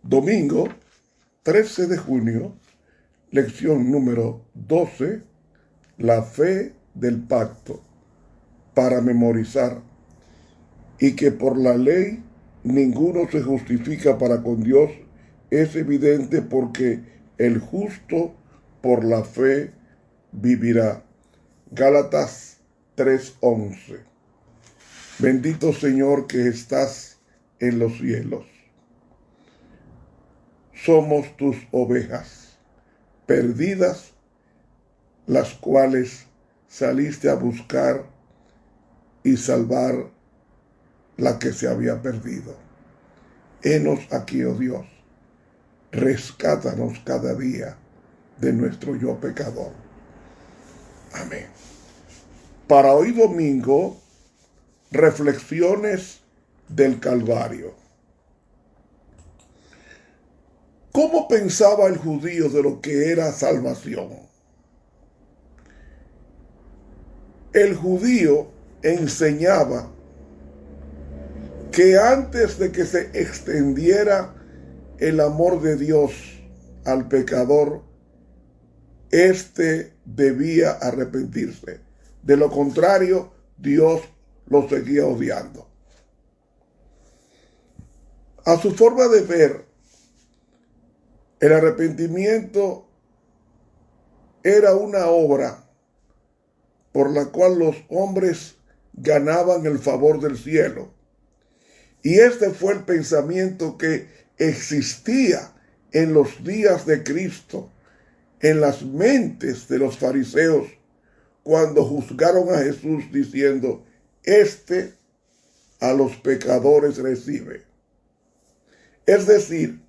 Domingo 13 de junio, lección número 12, la fe del pacto, para memorizar, y que por la ley ninguno se justifica para con Dios, es evidente porque el justo por la fe vivirá. Gálatas 3:11. Bendito Señor que estás en los cielos. Somos tus ovejas perdidas, las cuales saliste a buscar y salvar la que se había perdido. Henos aquí, oh Dios, rescátanos cada día de nuestro yo pecador. Amén. Para hoy domingo, reflexiones del Calvario. ¿Cómo pensaba el judío de lo que era salvación? El judío enseñaba que antes de que se extendiera el amor de Dios al pecador, éste debía arrepentirse. De lo contrario, Dios lo seguía odiando. A su forma de ver, el arrepentimiento era una obra por la cual los hombres ganaban el favor del cielo. Y este fue el pensamiento que existía en los días de Cristo, en las mentes de los fariseos, cuando juzgaron a Jesús diciendo: este a los pecadores recibe. Es decir,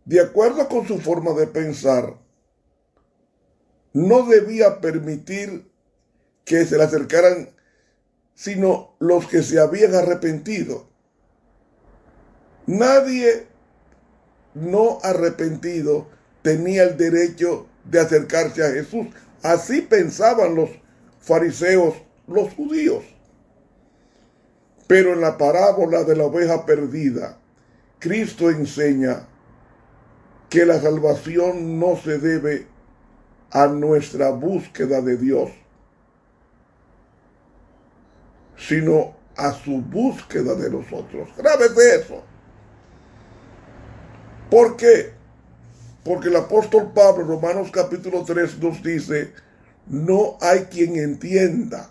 de acuerdo con su forma de pensar, no debía permitir que se le acercaran sino los que se habían arrepentido. Nadie no arrepentido tenía el derecho de acercarse a Jesús. Así pensaban los fariseos, los judíos. Pero en la parábola de la oveja perdida, Cristo enseña que la salvación no se debe a nuestra búsqueda de Dios, sino a su búsqueda de nosotros. Grábete eso. ¿Por qué? Porque el apóstol Pablo en Romanos capítulo 3 nos dice: no hay quien entienda,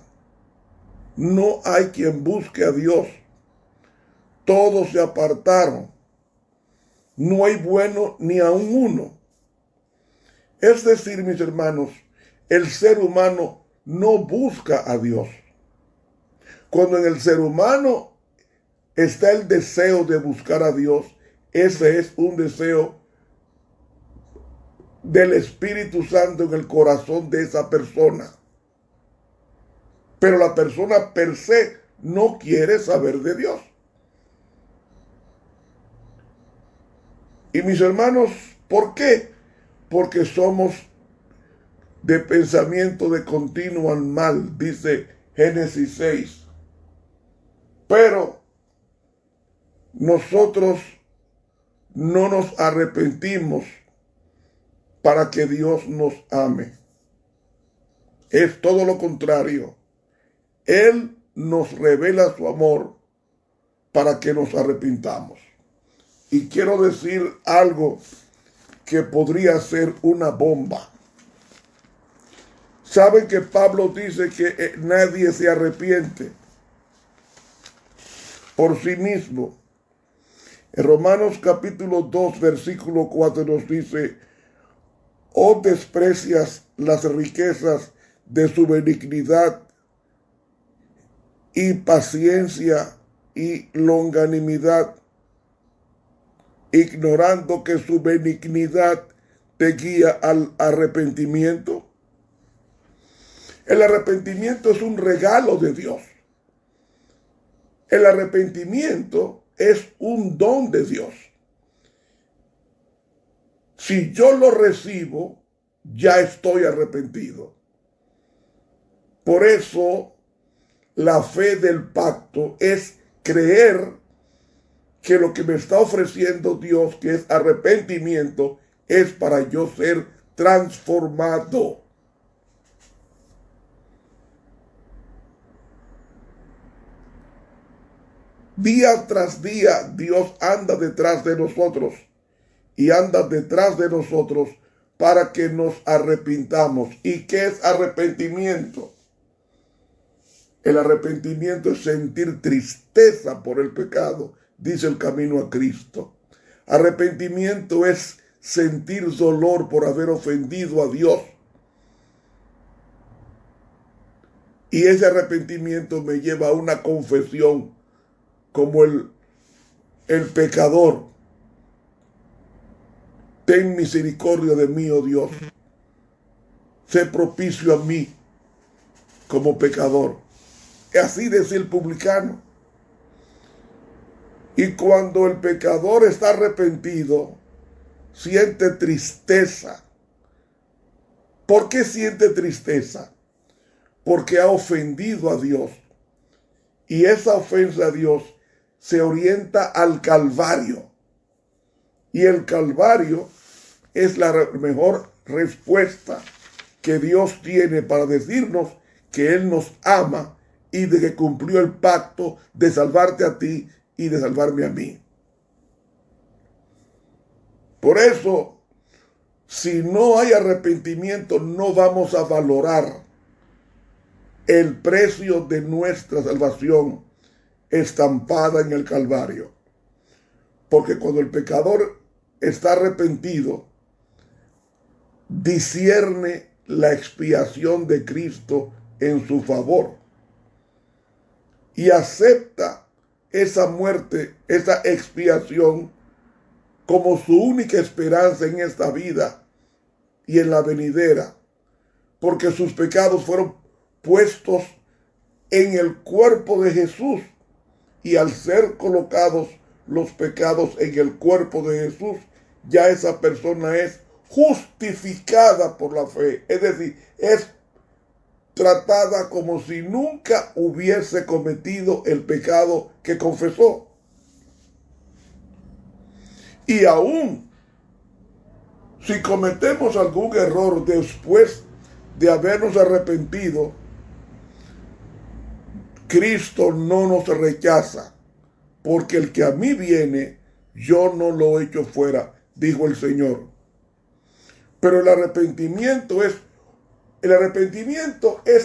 no hay quien busque a Dios, todos se apartaron, no hay bueno ni aun uno. Es decir, mis hermanos, el ser humano no busca a Dios. Cuando en el ser humano está el deseo de buscar a Dios, ese es un deseo del Espíritu Santo en el corazón de esa persona. Pero la persona per se no quiere saber de Dios. Y mis hermanos, ¿por qué? Porque somos de pensamiento de continuo mal, dice Génesis 6. Pero nosotros no nos arrepentimos para que Dios nos ame. Es todo lo contrario. Él nos revela su amor para que nos arrepintamos. Y quiero decir algo que podría ser una bomba. ¿Saben que Pablo dice que nadie se arrepiente por sí mismo? En Romanos capítulo 2, versículo 4 nos dice: ¿o desprecias las riquezas de su benignidad y paciencia y longanimidad, ignorando que su benignidad te guía al arrepentimiento? El arrepentimiento es un regalo de Dios. El arrepentimiento es un don de Dios. Si yo lo recibo, ya estoy arrepentido. Por eso, la fe del pacto es creer que lo que me está ofreciendo Dios, que es arrepentimiento, es para yo ser transformado. Día tras día Dios anda detrás de nosotros y anda detrás de nosotros para que nos arrepintamos. ¿Y qué es arrepentimiento? El arrepentimiento es sentir tristeza por el pecado, dice el Camino a Cristo. Arrepentimiento es sentir dolor por haber ofendido a Dios. Y ese arrepentimiento me lleva a una confesión como el pecador. Ten misericordia de mí, oh Dios. Sé propicio a mí como pecador. Así decía el publicano. Y cuando el pecador está arrepentido, siente tristeza. ¿Por qué siente tristeza? Porque ha ofendido a Dios. Y esa ofensa a Dios se orienta al Calvario. Y el Calvario es la mejor respuesta que Dios tiene para decirnos que Él nos ama y de que cumplió el pacto de salvarte a ti y de salvarme a mí. Por eso, si no hay arrepentimiento, no vamos a valorar el precio de nuestra salvación estampada en el Calvario. Porque cuando el pecador está arrepentido, discierne la expiación de Cristo en su favor y acepta esa muerte, esa expiación como su única esperanza en esta vida y en la venidera, porque sus pecados fueron puestos en el cuerpo de Jesús, y al ser colocados los pecados en el cuerpo de Jesús, ya esa persona es justificada por la fe, es decir, es tratada como si nunca hubiese cometido el pecado que confesó. Y aún si cometemos algún error después de habernos arrepentido, Cristo no nos rechaza, porque el que a mí viene, yo no lo echo fuera, dijo el Señor. Pero el arrepentimiento es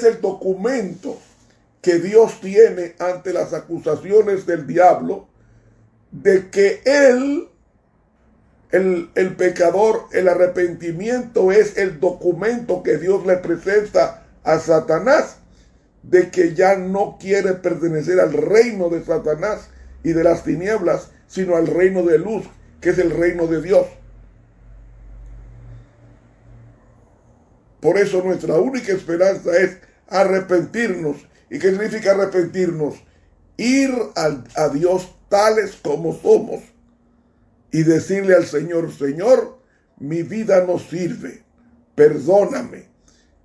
el documento que Dios tiene ante las acusaciones del diablo de que el pecador, el arrepentimiento es el documento que Dios le presenta a Satanás de que ya no quiere pertenecer al reino de Satanás y de las tinieblas, sino al reino de luz, que es el reino de Dios. Por eso nuestra única esperanza es arrepentirnos. ¿Y qué significa arrepentirnos? Ir a Dios tales como somos y decirle al Señor: Señor, mi vida no sirve, perdóname,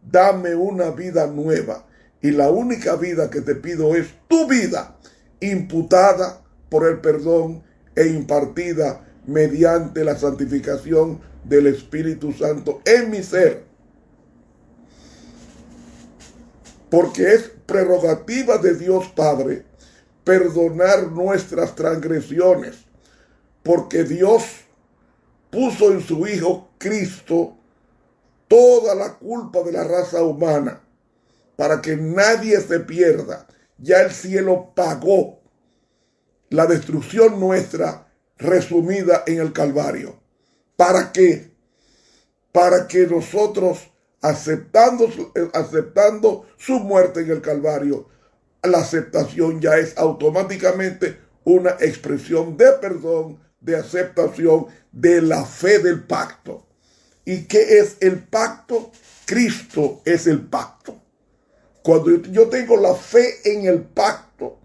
dame una vida nueva. Y la única vida que te pido es tu vida, imputada por el perdón e impartida mediante la santificación del Espíritu Santo en mi ser. Porque es prerrogativa de Dios Padre perdonar nuestras transgresiones, porque Dios puso en su Hijo Cristo toda la culpa de la raza humana, para que nadie se pierda. Ya el cielo pagó la destrucción nuestra resumida en el Calvario. ¿Para qué? Para que nosotros, aceptando su muerte en el Calvario, la aceptación ya es automáticamente una expresión de perdón, de aceptación de la fe del pacto. ¿Y qué es el pacto? Cristo es el pacto. Cuando yo tengo la fe en el pacto,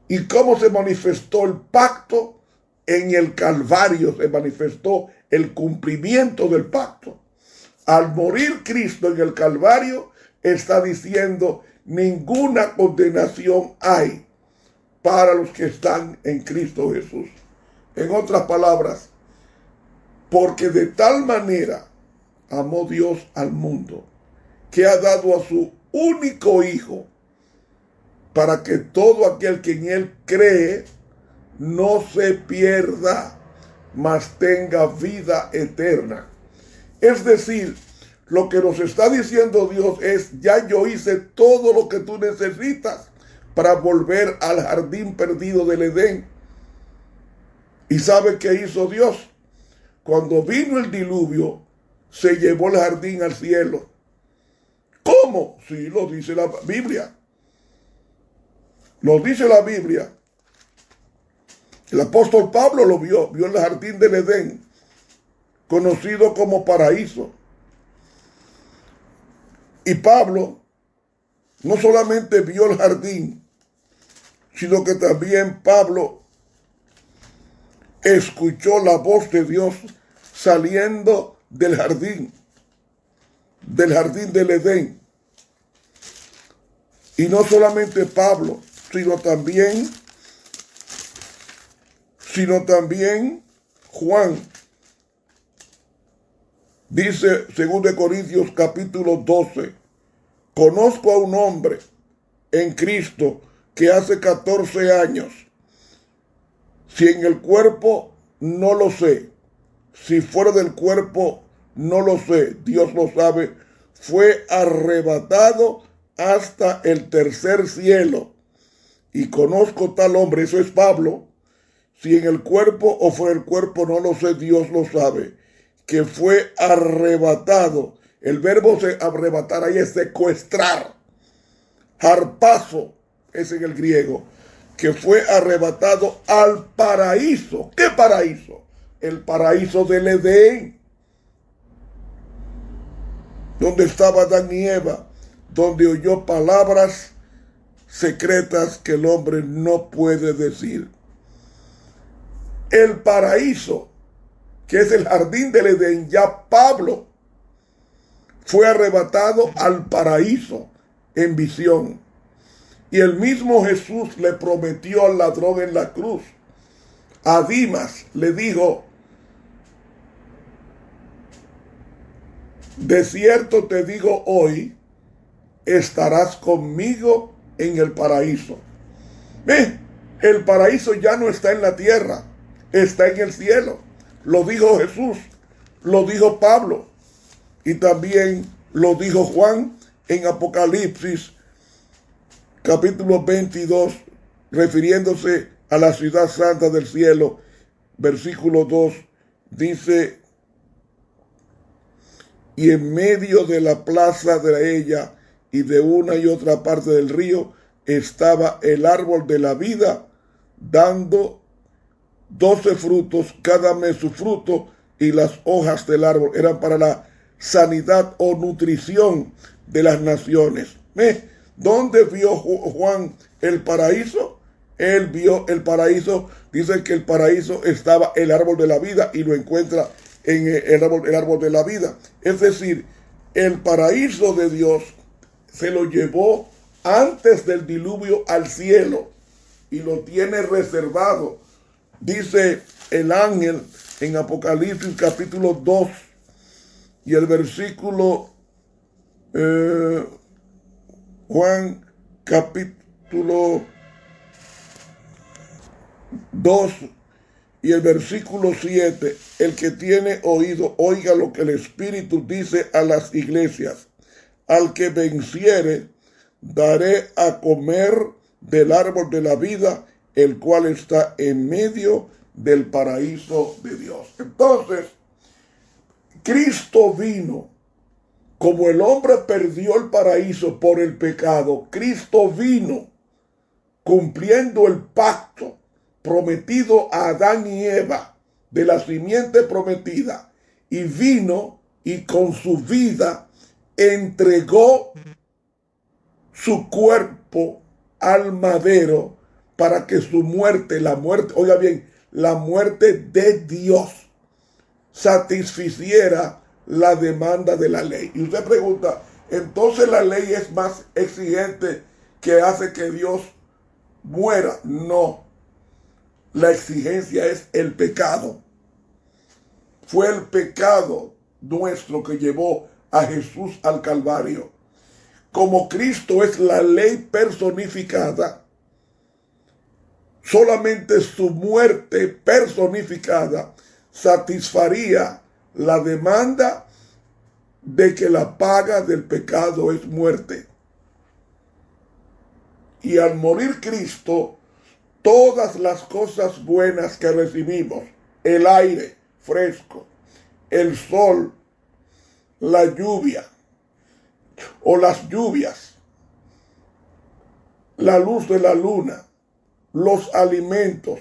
¿y cómo se manifestó el pacto? En el Calvario se manifestó el cumplimiento del pacto. Al morir Cristo en el Calvario, está diciendo: ninguna condenación hay para los que están en Cristo Jesús. En otras palabras, porque de tal manera amó Dios al mundo, que ha dado a su único Hijo, para que todo aquel que en Él cree no se pierda, mas tenga vida eterna. Es decir, lo que nos está diciendo Dios es: ya yo hice todo lo que tú necesitas para volver al jardín perdido del Edén. ¿Y sabe qué hizo Dios? Cuando vino el diluvio, se llevó el jardín al cielo. ¿Cómo? Sí, lo dice la Biblia. Lo dice la Biblia. El apóstol Pablo lo vio el jardín del Edén, conocido como paraíso. Y Pablo no solamente vio el jardín, sino que también Pablo escuchó la voz de Dios saliendo del jardín del Edén. Y no solamente Pablo, sino también Juan. Dice 2 Corintios capítulo 12, conozco a un hombre en Cristo que hace 14 años, si en el cuerpo no lo sé, si fuera del cuerpo no lo sé, Dios lo sabe, fue arrebatado hasta el tercer cielo. Y conozco tal hombre, eso es Pablo, si en el cuerpo o fuera del cuerpo no lo sé, Dios lo sabe, que fue arrebatado. El verbo arrebatar ahí es secuestrar. Harpazo es en el griego, que fue arrebatado al paraíso. ¿Qué paraíso? El paraíso del Edén, donde estaba Adán y Eva, donde oyó palabras secretas que el hombre no puede decir. El paraíso, que es el jardín del Edén, ya Pablo fue arrebatado al paraíso en visión. Y el mismo Jesús le prometió al ladrón en la cruz. A Dimas le dijo: de cierto te digo hoy, estarás conmigo en el paraíso. El paraíso ya no está en la tierra, está en el cielo. Lo dijo Jesús, lo dijo Pablo y también lo dijo Juan en Apocalipsis capítulo 22, refiriéndose a la ciudad santa del cielo. Versículo 2 dice: y en medio de la plaza de ella y de una y otra parte del río estaba el árbol de la vida, dando 12 frutos, cada mes su fruto, y las hojas del árbol eran para la sanidad o nutrición de las naciones. ¿Dónde vio Juan el paraíso? Él vio el paraíso. Dice que el paraíso estaba el árbol de la vida y lo encuentra en el árbol de la vida. Es decir, el paraíso de Dios se lo llevó antes del diluvio al cielo y lo tiene reservado. Dice el ángel en Apocalipsis capítulo 2 y el versículo Juan capítulo 2 y el versículo 7, el que tiene oído, oiga lo que el Espíritu dice a las iglesias. Al que venciere, daré a comer del árbol de la vida, el cual está en medio del paraíso de Dios. Entonces, Cristo vino. Como el hombre perdió el paraíso por el pecado, Cristo vino cumpliendo el pacto prometido a Adán y Eva de la simiente prometida, y vino y con su vida entregó su cuerpo al madero para que su muerte, la muerte, oiga bien, la muerte de Dios satisficiera la demanda de la ley. Y usted pregunta, entonces la ley es más exigente, que hace que Dios muera. No, la exigencia es el pecado. Fue el pecado nuestro que llevó a Jesús al Calvario. Como Cristo es la ley personificada, solamente su muerte personificada satisfaría la demanda de que la paga del pecado es muerte. Y al morir Cristo, todas las cosas buenas que recibimos, el aire fresco, el sol, la lluvia o las lluvias, la luz de la luna, los alimentos,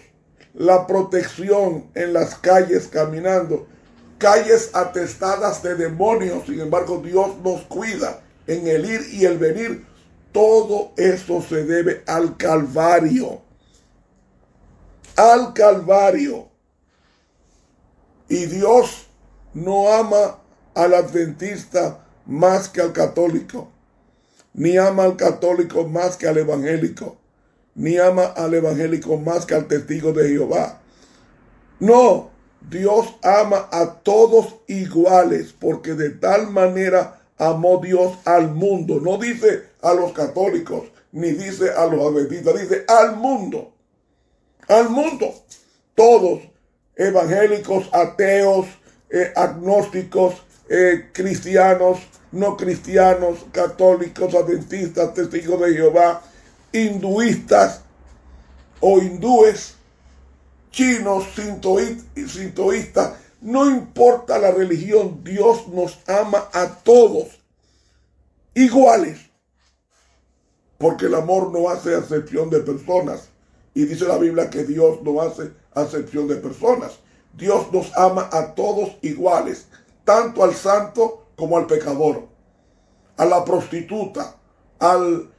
la protección en las calles caminando, calles atestadas de demonios, sin embargo Dios nos cuida en el ir y el venir. Todo eso se debe al Calvario. Al Calvario. Y Dios no ama al adventista más que al católico, ni ama al católico más que al evangélico, ni ama al evangélico más que al testigo de Jehová. No, Dios ama a todos iguales, porque de tal manera amó Dios al mundo. No dice a los católicos, ni dice a los adventistas, dice al mundo. Al mundo. Todos, evangélicos, ateos, agnósticos, cristianos, no cristianos, católicos, adventistas, testigos de Jehová, hinduistas o hindúes, chinos, sintoístas, no importa la religión, Dios nos ama a todos iguales, porque el amor no hace acepción de personas, y dice la Biblia que Dios no hace acepción de personas. Dios nos ama a todos iguales, tanto al santo como al pecador, a la prostituta, al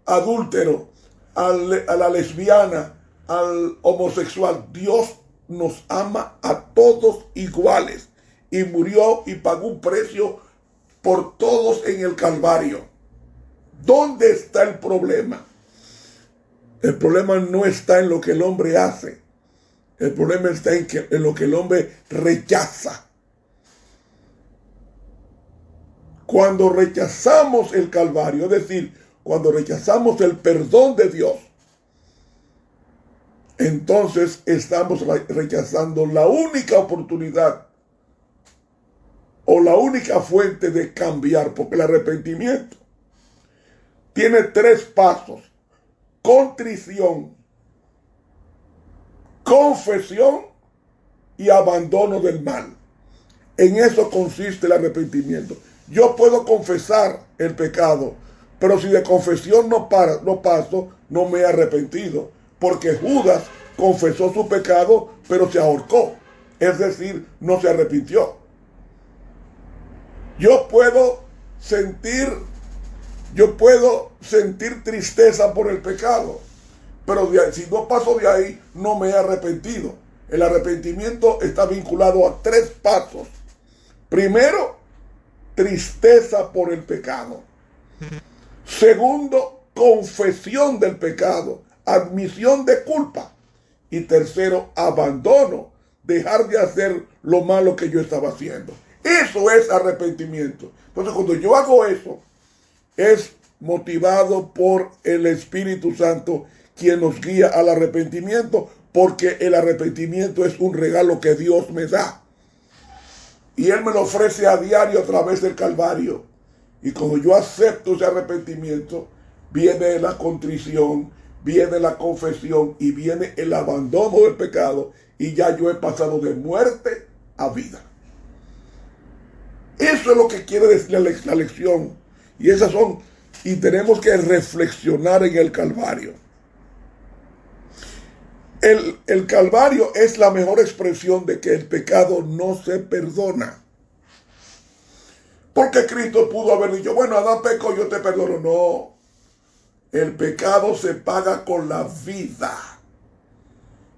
adúltero, a la lesbiana, al homosexual. Dios nos ama a todos iguales y murió y pagó un precio por todos en el Calvario. ¿Dónde está el problema? El problema no está en lo que el hombre hace. El problema está en lo que el hombre rechaza. Cuando rechazamos el Calvario, es decir, cuando rechazamos el perdón de Dios, entonces estamos rechazando la única oportunidad o la única fuente de cambiar, porque el arrepentimiento tiene 3 pasos: contrición, confesión y abandono del mal. En eso consiste el arrepentimiento. Yo puedo confesar el pecado, pero si de confesión no paso, no me he arrepentido. Porque Judas confesó su pecado, pero se ahorcó. Es decir, no se arrepintió. Yo puedo sentir tristeza por el pecado, pero si no paso de ahí, no me he arrepentido. El arrepentimiento está vinculado a 3 pasos. Primero, tristeza por el pecado. Segundo, confesión del pecado, admisión de culpa. Y tercero, abandono, dejar de hacer lo malo que yo estaba haciendo. Eso es arrepentimiento. Entonces, cuando yo hago eso, es motivado por el Espíritu Santo, quien nos guía al arrepentimiento, porque el arrepentimiento es un regalo que Dios me da. Y Él me lo ofrece a diario a través del Calvario. Y cuando yo acepto ese arrepentimiento, viene la contrición, viene la confesión y viene el abandono del pecado. Y ya yo he pasado de muerte a vida. Eso es lo que quiere decir la lección. Y tenemos que reflexionar en el Calvario. El Calvario es la mejor expresión de que el pecado no se perdona. Porque Cristo pudo haber dicho, bueno, Adán pecó, yo te perdono. No, el pecado se paga con la vida.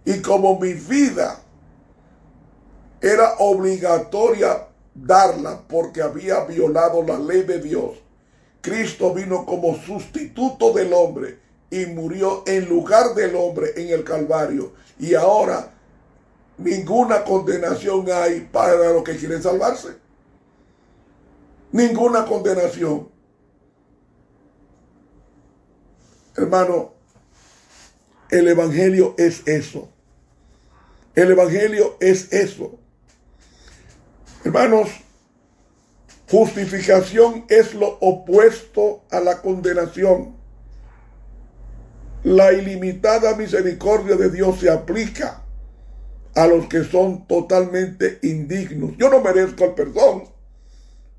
Y como mi vida era obligatoria darla porque había violado la ley de Dios, Cristo vino como sustituto del hombre y murió en lugar del hombre en el Calvario. Y ahora ninguna condenación hay para los que quieren salvarse. Ninguna condenación. Hermano, el Evangelio es eso. El Evangelio es eso. Hermanos, justificación es lo opuesto a la condenación. La ilimitada misericordia de Dios se aplica a los que son totalmente indignos. Yo no merezco el perdón,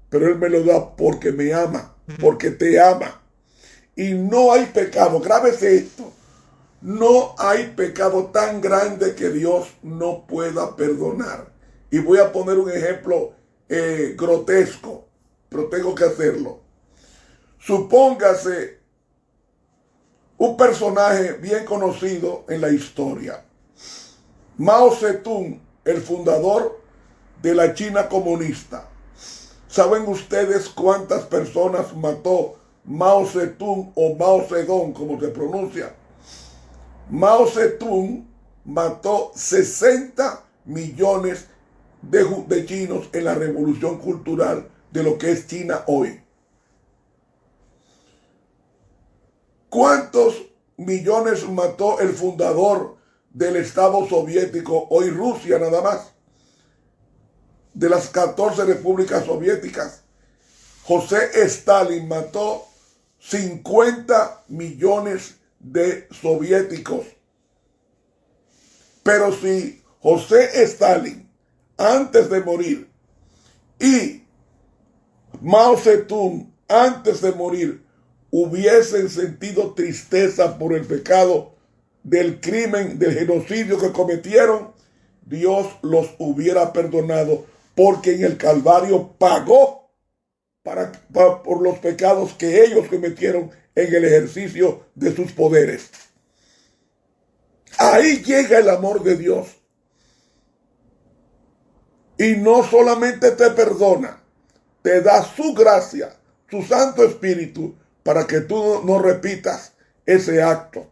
pero Él me lo da porque me ama, porque te ama. Y no hay pecado, grábese esto, no hay pecado tan grande que Dios no pueda perdonar. Y voy a poner un ejemplo grotesco, pero tengo que hacerlo. Supóngase un personaje bien conocido en la historia. Mao Zedong, el fundador de la China comunista. ¿Saben ustedes cuántas personas mató Mao Zedong o Mao Zedong, como se pronuncia? Mao Zedong mató 60 millones de chinos en la revolución cultural de lo que es China hoy. ¿Cuántos millones mató el fundador del Estado soviético, hoy Rusia nada más? De las 14 repúblicas soviéticas, José Stalin mató 50 millones de soviéticos. Pero si José Stalin, antes de morir, y Mao Zedong, antes de morir, hubiesen sentido tristeza por el pecado del crimen, del genocidio que cometieron, Dios los hubiera perdonado, porque en el Calvario pagó por los pecados que ellos cometieron en el ejercicio de sus poderes. Ahí llega el amor de Dios. Y no solamente te perdona, te da su gracia, su Santo Espíritu, para que tú no repitas ese acto.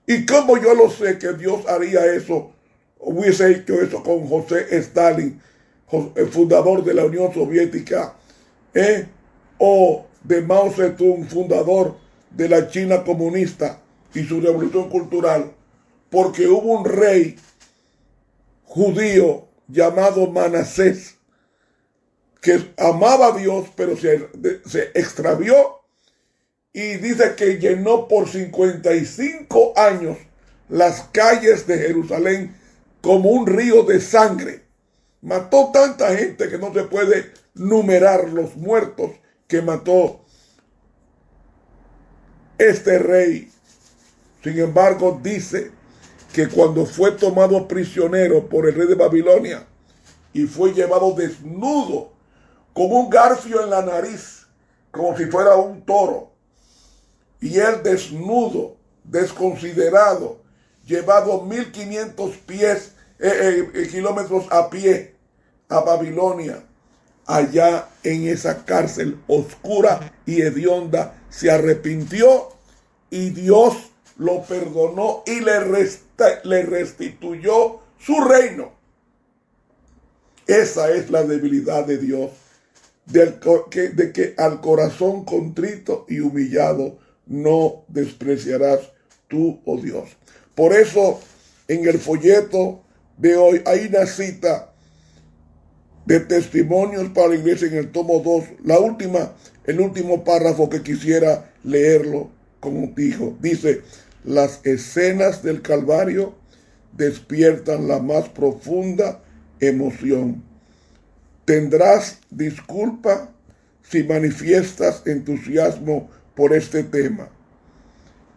¿Y cómo yo lo sé que Dios haría eso? Hubiese hecho eso con José Stalin, el fundador de la Unión Soviética, o de Mao Zedong, fundador de la China comunista y su revolución cultural, porque hubo un rey judío llamado Manasés que amaba a Dios, pero se extravió, y dice que llenó por 55 años las calles de Jerusalén como un río de sangre. Mató tanta gente que no se puede numerar los muertos que mató este rey. Sin embargo, dice que cuando fue tomado prisionero por el rey de Babilonia y fue llevado desnudo, con un garfio en la nariz, como si fuera un toro, y él desnudo, desconsiderado, llevado 1500 kilómetros a pie a Babilonia, allá en esa cárcel oscura y hedionda, se arrepintió y Dios lo perdonó y le restituyó su reino. Esa es la debilidad de Dios, de que al corazón contrito y humillado no despreciarás tú, oh Dios. Por eso, en el folleto de hoy hay una cita de testimonios para la iglesia en el tomo 2, el último párrafo que quisiera leerlo contigo. Dice: las escenas del Calvario despiertan la más profunda emoción. Tendrás disculpa si manifiestas entusiasmo por este tema.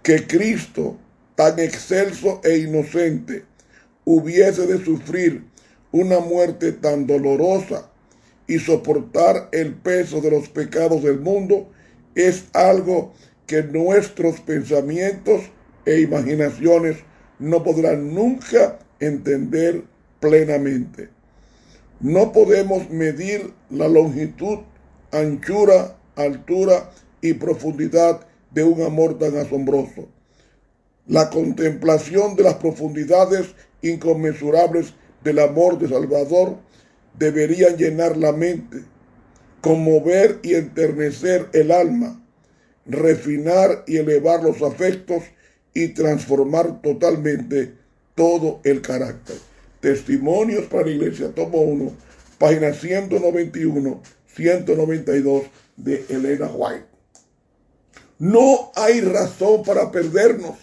Que Cristo, tan excelso e inocente, hubiese de sufrir una muerte tan dolorosa y soportar el peso de los pecados del mundo es algo que nuestros pensamientos e imaginaciones no podrán nunca entender plenamente. No podemos medir la longitud, anchura, altura y profundidad de un amor tan asombroso. La contemplación de las profundidades inconmensurables del amor de Salvador deberían llenar la mente, conmover y enternecer el alma, refinar y elevar los afectos y transformar totalmente todo el carácter. Testimonios para la Iglesia, tomo 1, página 191, 192 de Elena White. No hay razón para perdernos.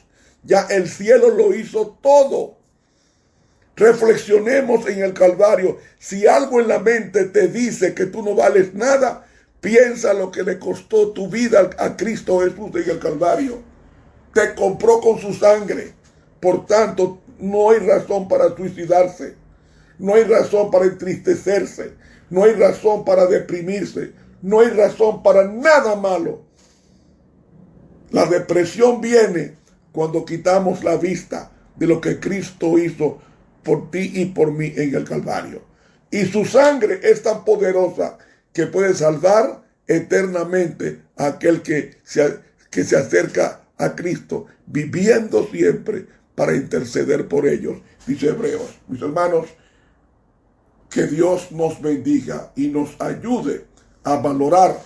Ya el cielo lo hizo todo. Reflexionemos en el Calvario. Si algo en la mente te dice que tú no vales nada, piensa lo que le costó tu vida a Cristo Jesús en el Calvario. Te compró con su sangre. Por tanto, no hay razón para suicidarse. No hay razón para entristecerse. No hay razón para deprimirse. No hay razón para nada malo. La depresión viene cuando quitamos la vista de lo que Cristo hizo por ti y por mí en el Calvario. Y su sangre es tan poderosa que puede salvar eternamente a aquel que se acerca a Cristo, viviendo siempre para interceder por ellos, dice Hebreos. Mis hermanos, que Dios nos bendiga y nos ayude a valorar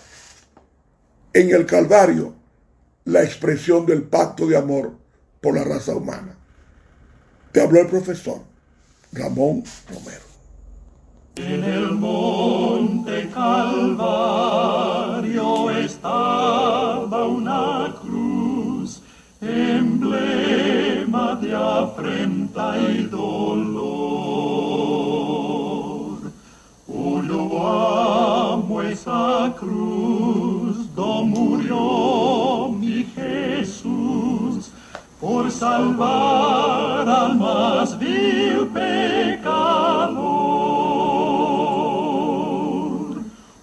en el Calvario la expresión del pacto de amor por la raza humana. Te habló el profesor Ramón Romero. En el monte Calvario estaba una cruz, emblema de afrenta y dolor. Oh, yo amo esa cruz, do murió mi Jesús, por salvar al más vil pecador.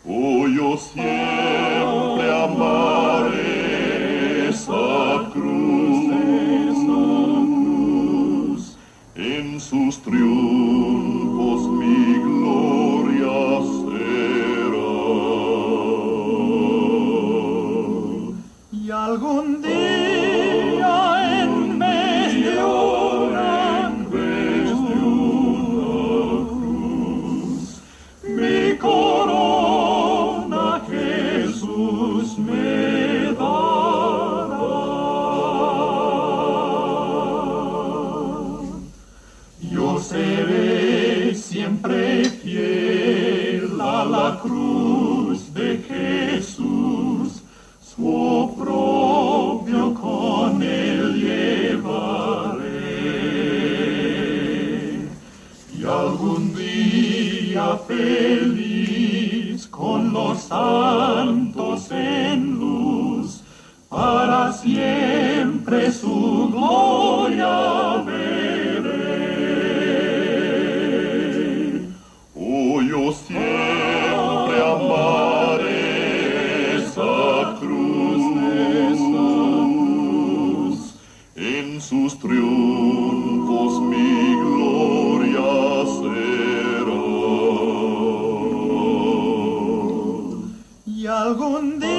Oh, yo siempre amaré esa cruz, en sus triunfos mi gloria será. Y algún día en vez de una cruz, mi corona Jesús me dará. Yo seré siempre fiel a la cruz de Jesús, su oprobio con él llevaré. Y algún día feliz con los santos en luz, para siempre su gloria veré. Oh, yo siempre amaré esa cruz, en sus triunfos mi gloria será. Y algún día